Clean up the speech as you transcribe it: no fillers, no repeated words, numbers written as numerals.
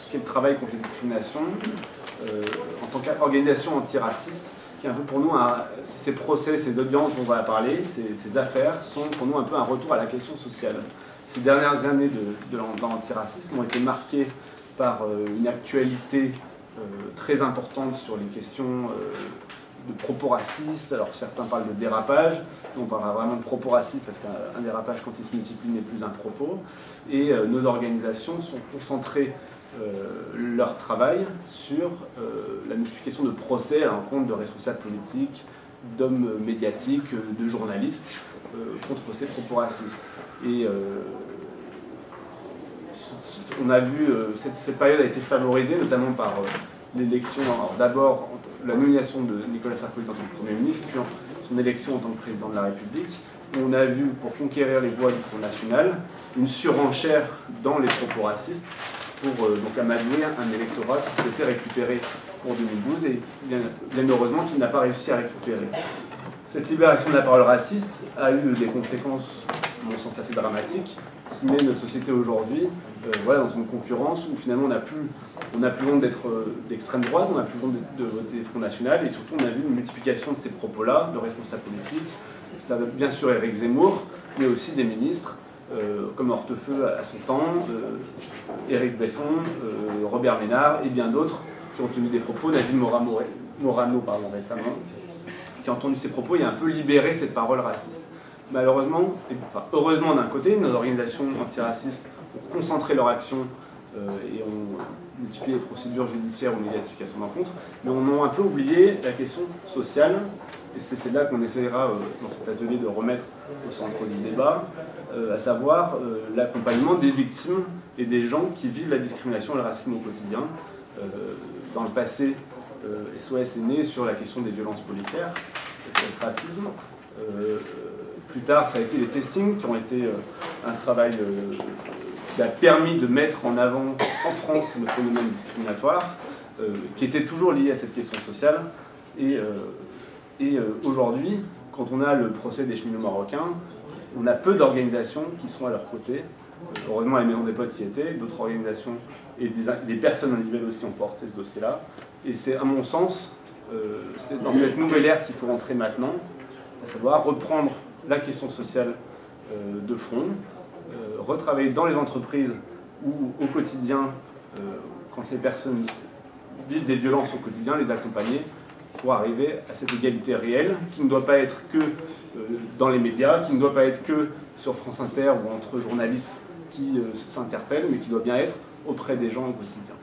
ce qui est le travail contre les discriminations, en tant qu'organisation antiraciste, qui est un peu pour nous, ces procès, ces audiences dont on va parler, ces affaires, sont pour nous un peu un retour à la question sociale. Ces dernières années dans l'antiracisme ont été marquées par une actualité très importante sur les questions de propos racistes. Alors certains parlent de dérapage, on parlera vraiment de propos racistes parce qu'un dérapage quand il se multiplie n'est plus un propos. Et nos organisations sont concentrées leur travail sur la multiplication de procès à l'encontre de responsables politiques, d'hommes médiatiques, de journalistes contre ces propos racistes. Et on a vu, cette période a été favorisée notamment par l'élection, d'abord la nomination de Nicolas Sarkozy en tant que Premier ministre, puis son élection en tant que Président de la République. On a vu, pour conquérir les voix du Front National, une surenchère dans les propos racistes pour donc amadouer un électorat qui souhaitait récupérer pour 2012 et bien heureusement qu'il n'a pas réussi à récupérer. Cette libération de la parole raciste a eu des conséquences, à mon sens, assez dramatiques, qui met notre société aujourd'hui voilà, dans une concurrence où finalement on n'a plus honte d'être d'extrême droite, on n'a plus honte de voter Front National, et surtout on a vu une multiplication de ces propos-là, de responsables politiques. Ça va bien sûr Éric Zemmour, mais aussi des ministres, comme Hortefeux à son temps, Éric Besson, Robert Ménard et bien d'autres qui ont tenu des propos, Nadine Morano récemment, qui ont tenu ces propos et a un peu libéré cette parole raciste. Malheureusement, enfin heureusement d'un côté, nos organisations antiracistes ont concentré leur action et ont multiplié les procédures judiciaires ou médiatiques à son encontre, mais on a un peu oublié la question sociale, et c'est là qu'on essaiera dans cet atelier de remettre au centre du débat, à savoir l'accompagnement des victimes et des gens qui vivent la discrimination et le racisme au quotidien. Dans le passé, SOS est né sur la question des violences policières, SOS Racisme. Plus tard, ça a été les testings qui ont été un travail qui a permis de mettre en avant en France le phénomène discriminatoire, qui était toujours lié à cette question sociale. Et aujourd'hui, quand on a le procès des cheminots marocains, on a peu d'organisations qui sont à leur côté. Heureusement, les Maisons des Potes y étaient, d'autres organisations et des personnes individuelles aussi ont porté ce dossier-là. Et c'est, à mon sens, c'est dans cette nouvelle ère qu'il faut rentrer maintenant, à savoir reprendre la question sociale de front, retravailler dans les entreprises ou au quotidien, quand les personnes vivent des violences au quotidien, les accompagner pour arriver à cette égalité réelle qui ne doit pas être que dans les médias, qui ne doit pas être que sur France Inter ou entre journalistes qui s'interpellent, mais qui doit bien être auprès des gens au quotidien.